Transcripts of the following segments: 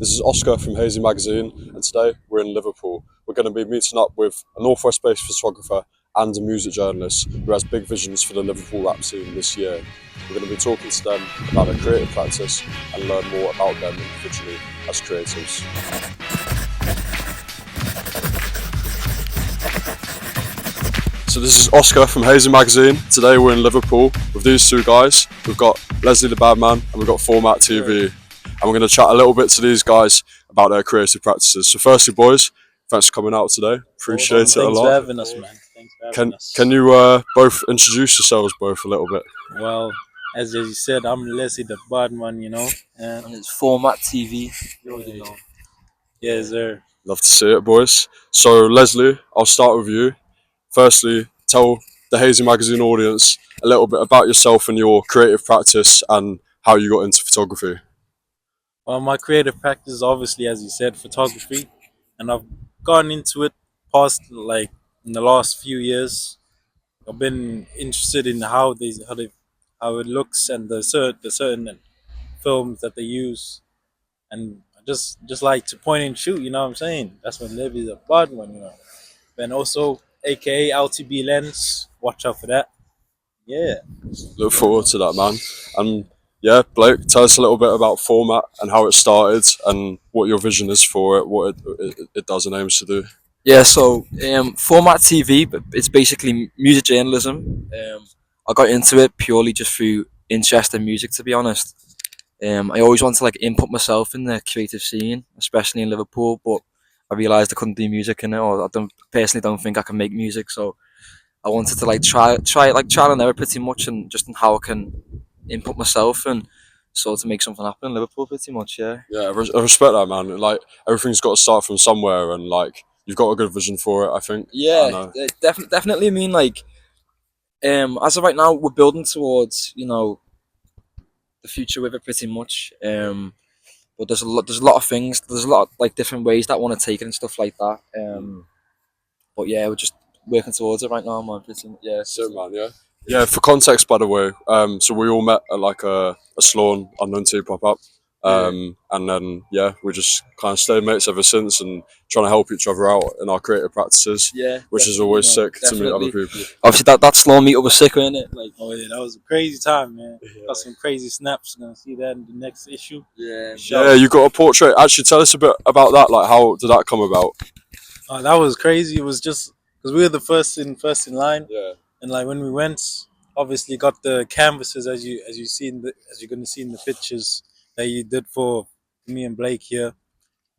This is Oscar from Hazy Magazine, and today we're in Liverpool. We're going to be meeting up with a Northwest-based photographer and a music journalist who has big visions for the Liverpool rap scene this year. We're going to be talking to them about their creative practice and learn more about them individually as creatives. So this is Oscar from Hazy Magazine. Today we're in Liverpool with these two guys. We've got Leslie the Bad Man and we've got Format TV. And we're going to chat a little bit to these guys about their creative practices. So firstly, boys, thanks for coming out today. Appreciate it a lot. Thanks for having us, man. Thanks for having us. Can you both introduce yourselves both a little bit? Well, as you said, I'm Leslie the Bad Man, you know. And it's Format TV. You already know. Yes, sir. Love to see it, boys. So Leslie, I'll start with you. Firstly, tell the Hazy Magazine audience a little bit about yourself and your creative practice and how you got into photography. Well, my creative practice is obviously, as you said, photography, and I've gone into it in the last few years. I've been interested in how it looks and the certain films that they use, and I just like to point and shoot. You know what I'm saying? That's when Levy's a bad one, you know. And also, AKA LTB Lenz. Watch out for that. Yeah. Look forward to that, man. And yeah, Blake, tell us a little bit about Format and how it started and what your vision is for it, what it does and aims to do. Yeah, so Format TV, but it's basically music journalism. I got into it purely just through interest in music, to be honest. I always wanted to input myself in the creative scene, especially in Liverpool, but I realised I couldn't do music in it, or I personally don't think I can make music, so I wanted to try and error pretty much, and just in how I can input myself and sort of make something happen in Liverpool pretty much. Yeah I respect that, man. Everything's got to start from somewhere, and you've got a good vision for it, I think. Definitely. I mean, as of right now, we're building towards the future with it pretty much. But there's a lot of things, there's a lot of different ways that I want to take it and stuff like that. But yeah, we're just working towards it right now, man. Pretty much, yeah. So, man, yeah. For context, by the way, so we all met at a Sloan Unknown Tea pop up, and then we just kind of stayed mates ever since, and trying to help each other out in our creative practices. Yeah, which is always sick to meet other people. Obviously, that Sloan meetup was sick, wasn't it? Oh yeah, that was a crazy time, man. Got some crazy snaps. Gonna see that in the next issue. Yeah, you got a portrait. Actually, tell us a bit about that. How did that come about? That was crazy. It was just because we were the first in line. Yeah. And when we went, obviously got the canvases as you're gonna see in the pictures that you did for me and Blake here.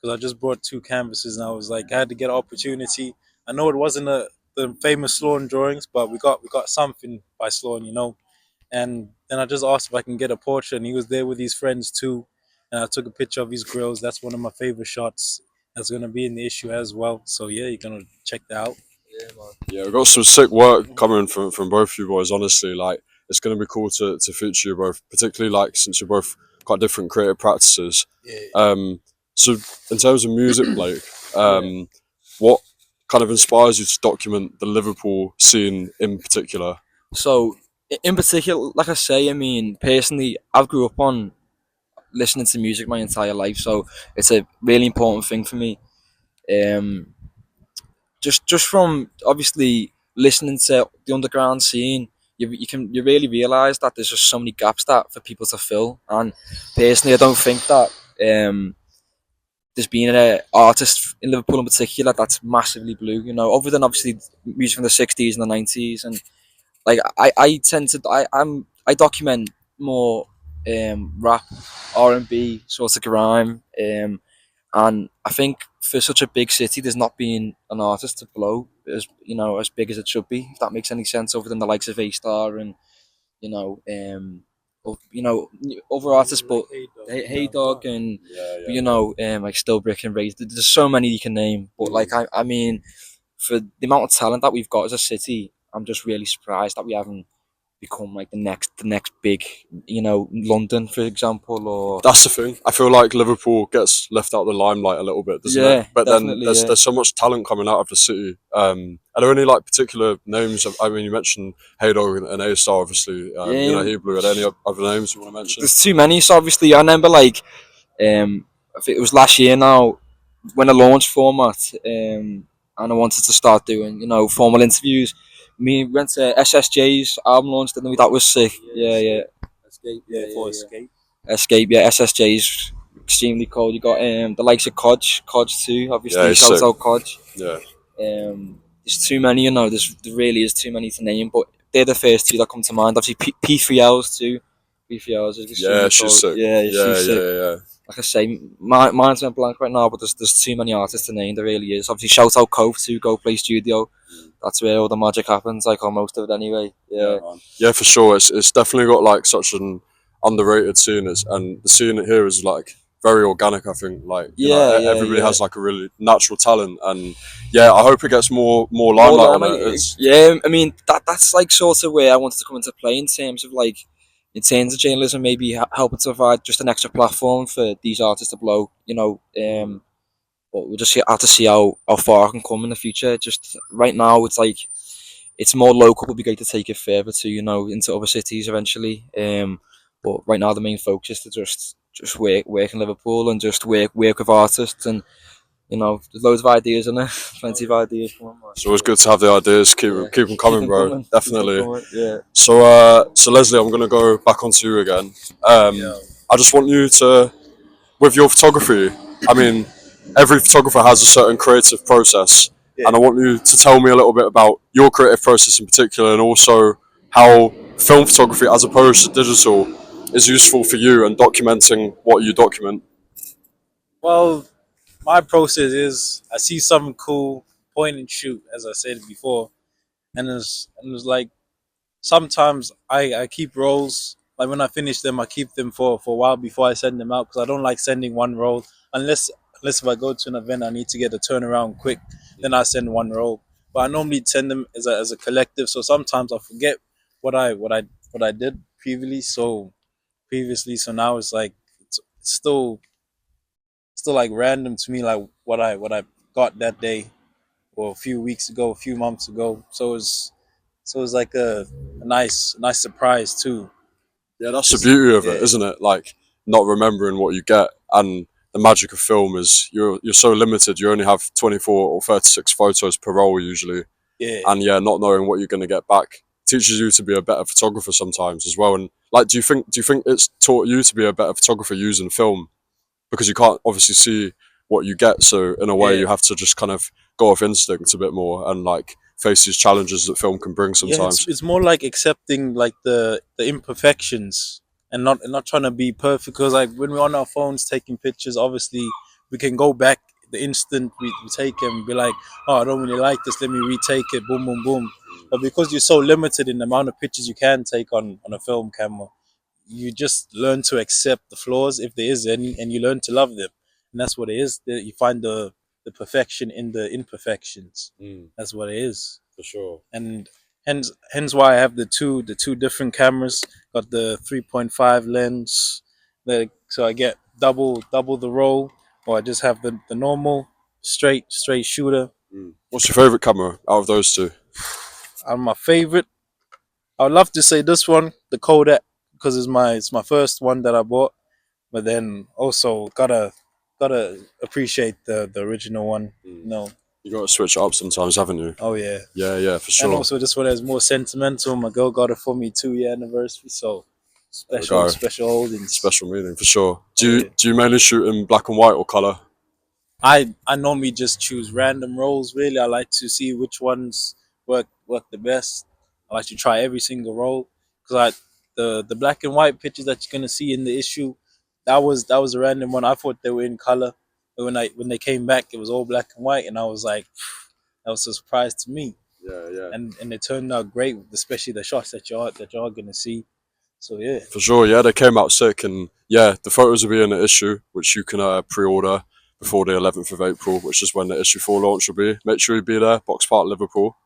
Because I just brought 2 canvases, and I was I had to get an opportunity. I know it wasn't the famous Sloan drawings, but we got something by Sloan, you know. And then I just asked if I can get a portrait, and he was there with his friends too. And I took a picture of his grills. That's one of my favorite shots. That's gonna be in the issue as well. So yeah, you're gonna check that out. Yeah, man. Yeah, we've got some sick work coming from both you boys. Honestly, it's going to be cool to feature you both, particularly since you're both got different creative practices. Yeah. So in terms of music, Blake, what kind of inspires you to document the Liverpool scene in particular? So in particular, like I say, I mean, personally, I've grew up on listening to music my entire life, so it's a really important thing for me. Just from obviously listening to the underground scene, you really realise that there's just so many gaps for people to fill. And personally, I don't think that there's been an artist in Liverpool in particular that's massively blue. You know, other than obviously music from the '60s and the '90s, and I document more rap, R&B, sort of grime, and I think for such a big city, there's not been an artist to blow as big as it should be. If that makes any sense, other than the likes of A-Star and other artists, but Hey Dog and Still Brick and Raised. There's so many you can name, but I mean, for the amount of talent that we've got as a city, I'm just really surprised that we haven't become the next big, London, for example. Or that's the thing. I feel like Liverpool gets left out of the limelight a little bit, doesn't it? But then there's so much talent coming out of the city. Are there any particular names? I mean, you mentioned Hey Dog and A-Star, obviously. He Blue. Are there any other names you want to mention? There's too many. So obviously, I remember I think it was last year now when I launched format, and I wanted to start doing formal interviews. Me went to SSJ's album launch, didn't we? That was sick. Yeah. Escape. For Escape. Escape. Yeah, SSJ's extremely cold. You got the likes of Codge too. Obviously, he's shout sick. out Codge. Yeah. There's too many, there really is too many to name, but they're the first two that come to mind. Obviously, P3Ls too. P3Ls is Yeah, extremely she's cold. sick. Yeah, she's sick. Yeah. Like I say, mine's went blank right now, but there's too many artists to name. There really is. Obviously, shout out Cove too. Go Play Studio. That's where all the magic happens. Like on most of it, anyway. Yeah. Man. Yeah, for sure. It's definitely got like such an underrated scene, and the scene here is like very organic. I think like everybody has like a really natural talent, and yeah, I hope it gets more limelight on it. Yeah, I mean that's like sort of where I wanted to come into play in terms of journalism, maybe helping to provide just an extra platform for these artists to blow. But we'll just have to see how far I can come in the future. Just right now, it's like it's more local, but it'd be great to take it further to into other cities eventually. But right now the main focus is to just work in Liverpool and just work with artists, and there's loads of ideas in there, plenty of ideas. Come on, man. It's always good to have the ideas. Keep them coming, Keep 'em bro. coming. Definitely. Keep 'em coming, yeah. So Leslie, I'm gonna go back onto you again. I just want you to, with your photography. I mean, every photographer has a certain creative process, and I want you to tell me a little bit about your creative process in particular, and also how film photography, as opposed to digital, is useful for you and documenting what you document. Well, my process is I see something cool, point and shoot, as I said before, and it's like sometimes I keep rolls. Like when I finish them, I keep them for a while before I send them out because I don't like sending one roll unless if I go to an event I need to get a turnaround quick, then I send one roll. But I normally send them as a collective. So sometimes I forget what I did previously. So now it's like it's still like random to me, like what I got that day or a few weeks ago, a few months ago. So it's like a nice surprise too. Yeah, that's the beauty of it, Yeah. isn't it? Like not remembering what you get, and the magic of film is you're so limited. You only have 24 or 36 photos per roll usually, Yeah. and yeah, not knowing what you're going to get back teaches you to be a better photographer sometimes as well. And like, do you think it's taught you to be a better photographer using film because you can't obviously see what you get? So in a way, Yeah. you have to just kind of go off instinct a bit more and like face these challenges that film can bring Yeah, sometimes. it's more like accepting like the imperfections and not trying to be perfect because like when we're on our phones taking pictures, obviously we can go back the instant we take them and be like, oh, I don't really like this, let me retake it, boom boom boom. But because you're so limited in the amount of pictures you can take on a film camera, you just learn to accept the flaws if there is any, and you learn to love them, and that's what it is. You find the perfection in the imperfections. That's what it is. For sure. And hence why I have the two different cameras. Got the 3.5 lens, so I get double the roll, or I just have the normal straight shooter. What's your favorite camera out of those two? And my favorite, I would love to say this one, the Kodak, because it's my first one that I bought. But then also gotta appreciate the original one. You got to switch it up sometimes, haven't you? Oh yeah. Yeah, for sure. And also this one is more sentimental. My girl got it for me 2-year anniversary, so special holdings. Special meaning for sure. Oh, yeah. Do you mainly shoot in black and white or color? I normally just choose random rolls. Really, I like to see which ones work the best. I like to try every single roll because the black and white pictures that you're gonna see in the issue, that was a random one. I thought they were in color, but when they came back, it was all black and white, and I was like, that was a surprise to me. Yeah. And it turned out great, especially the shots that y'all gonna see. So yeah. For sure, yeah, they came out sick, and yeah, the photos will be in the issue, which you can pre-order before the 11th of April, which is when the issue 4 launch will be. Make sure you be there, BOXPARK Liverpool.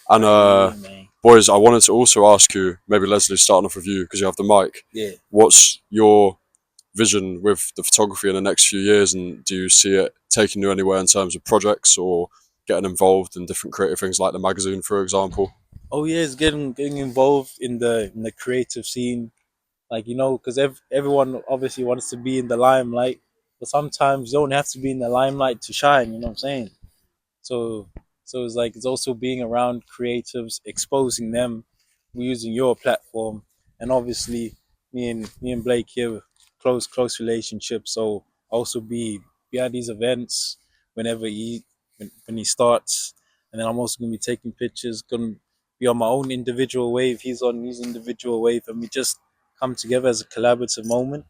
And Man. boys, I wanted to also ask you, maybe Leslie, starting off with you because you have the mic. Yeah. What's your vision with the photography in the next few years, and do you see it taking you anywhere in terms of projects or getting involved in different creative things like the magazine, for example? Oh yeah, it's getting involved in the creative scene, like because everyone obviously wants to be in the limelight, but sometimes you don't have to be in the limelight to shine. You know what I'm saying? So it's like it's also being around creatives, exposing them. We're using your platform, and obviously me and Blake here, close relationship. So also be at these events whenever when he starts, and then I'm also gonna be taking pictures. Gonna be on my own individual wave. He's on his individual wave, and we just come together as a collaborative moment.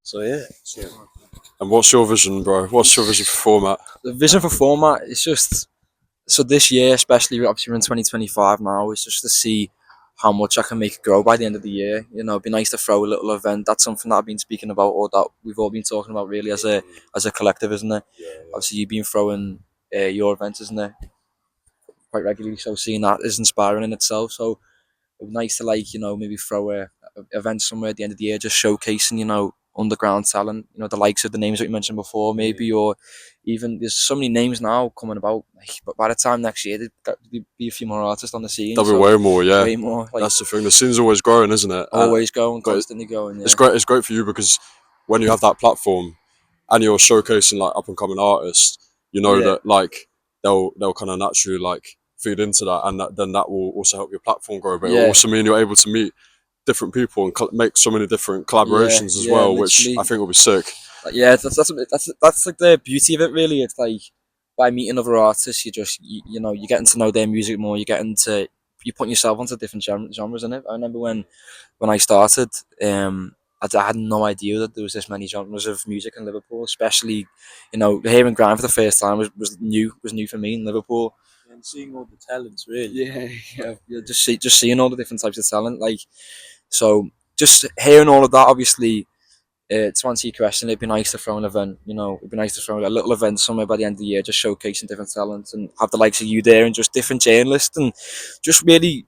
So yeah. And what's your vision, bro? What's your vision for format? The vision for format is just so this year, especially obviously we're in 2025 now, is just to see how much I can make it grow by the end of the year. You know, it'd be nice to throw a little event. That's something that I've been speaking about, or that we've all been talking about, really, as a collective, isn't it? Obviously, you've been throwing your events, isn't it, quite regularly. So seeing that is inspiring in itself. So it'd be nice to maybe throw a event somewhere at the end of the year, just showcasing underground talent. The likes of the names that you mentioned before, maybe, or even there's so many names now coming about. But by the time next year, there'll be a few more artists on the scene. There'll be way more, yeah. Way more. That's the thing. The scene's always growing, isn't it? Always going, constantly going. Yeah. It's great. It's great for you because when you have that platform and you're showcasing like up and coming artists, that like they'll kind of naturally like feed into that, and then that will also help your platform grow. But it will also mean you're able to meet different people and make so many different collaborations as well, which I think will be sick. Yeah, that's like the beauty of it, really. It's like by meeting other artists, you're getting to know their music more. You're putting yourself onto different genres in it. I remember when I started, I had no idea that there was this many genres of music in Liverpool. Especially, hearing grime for the first time was new for me in Liverpool. And seeing all the talents, really. Yeah. Just seeing all the different types of talent, like. So just hearing all of that, obviously, to answer your question, it'd be nice to throw an event. It'd be nice to throw a little event somewhere by the end of the year, just showcasing different talents and have the likes of you there and just different journalists and just really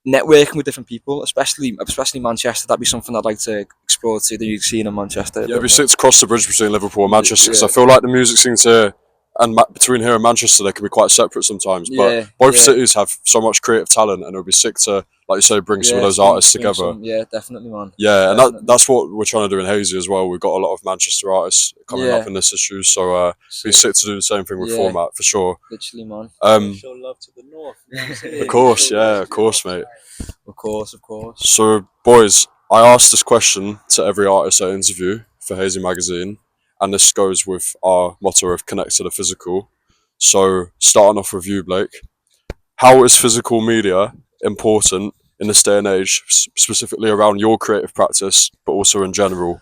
networking with different people, especially Manchester. That'd be something I'd like to explore to the music scene in Manchester. Yeah, it'd be sick to cross the bridge between Liverpool and Manchester, because I feel like the music scenes here and between here and Manchester, they can be quite separate sometimes. But both cities have so much creative talent, and it would be sick to, like you say, bring some of those artists together. Yeah, definitely, man. Yeah, and that's what we're trying to do in Hazy as well. We've got a lot of Manchester artists coming up in this issue, so it'd be sick to do the same thing with format for sure. Literally, man. Show love to the north. You know what I'm saying? Of course, of course, mate. Of course. So, boys, I asked this question to every artist I interview for Hazy Magazine, and this goes with our motto of connect to the physical. So, starting off with you, Blake, how is physical media important in this day and age, specifically around your creative practice, but also in general?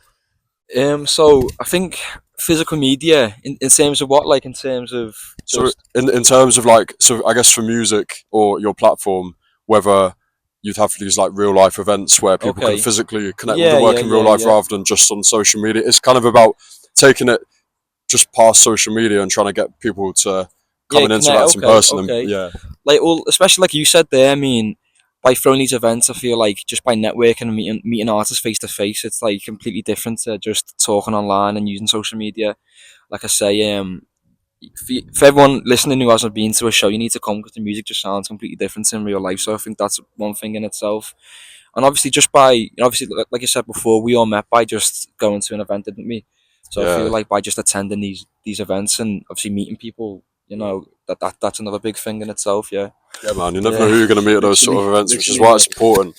So I think physical media in terms of what, like in terms of so in terms of like, so I guess for music or your platform, whether you'd have these like real life events where people can physically connect with the work in real life rather than just on social media. It's kind of about taking it just past social media and trying to get people to come and interact in person. And, like, well, especially like you said there, I mean, by throwing these events, I feel like just by networking and meeting artists face to face, it's like completely different to just talking online and using social media. Like I say, for everyone listening who hasn't been to a show, you need to come because the music just sounds completely different in real life. So I think that's one thing in itself. And obviously, just by like you said before, we all met by just going to an event, didn't we? So I feel like by just attending these events and obviously meeting people, that's another big thing in itself. Yeah, man, you never know who you're going to meet at those sort of events, which is why it's important.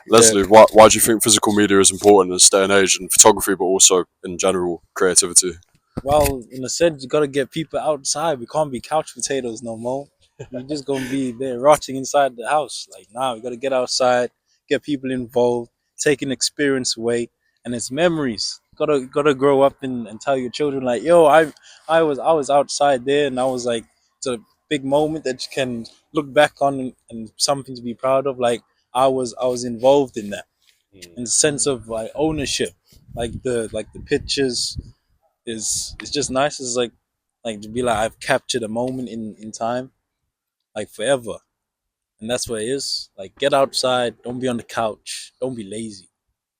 Leslie, why do you think physical media is important in this day and age in photography, but also in general creativity? Well, in a sense, you got to get people outside. We can't be couch potatoes no more. We're just going to be there rotting inside the house. Like, now, we got to get outside, get people involved, take an experience away, and it's memories. Gotta grow up and tell your children, like, yo, I was outside there, and I was like, it's a big moment that you can look back on and something to be proud of. Like, I was involved in that, in the sense of like ownership, like the pictures is just nice. It's like to be like, I've captured a moment in time, like forever, and that's what it is. Like, get outside, don't be on the couch, don't be lazy.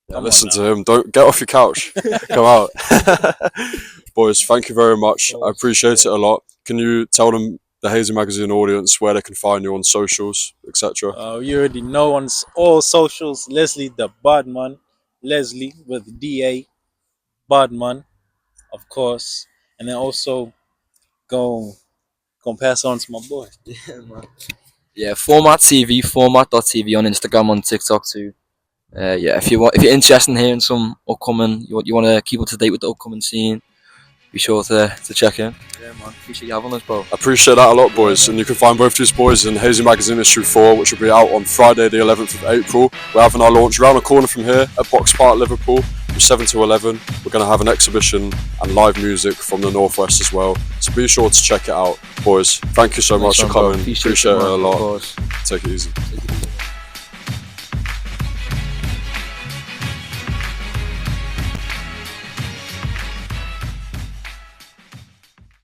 Listen to him. Don't get off your couch. Come out. Boys, thank you very much. I appreciate it a lot. Can you tell them, the Hazy Magazine audience, where they can find you on socials, etc.? You already know, on all socials, Leslie the Budman, Leslie with DA, Badman, of course, and then also go pass on to my boy. Yeah, Format TV, format.tv on Instagram, on TikTok too. Yeah, if you're interested in hearing some upcoming, you want to keep up to date with the upcoming scene, be sure to check in. Yeah, man, appreciate you having us, bro. I appreciate that a lot, boys. And you can find both these boys in Hazy Magazine issue 4, which will be out on Friday, the 11th of April. We're having our launch around the corner from here at BOXPARK Liverpool from 7 to 11. We're going to have an exhibition and live music from the Northwest as well. So be sure to check it out, boys. Thank you so much for coming. Appreciate it a man, lot. Take it easy.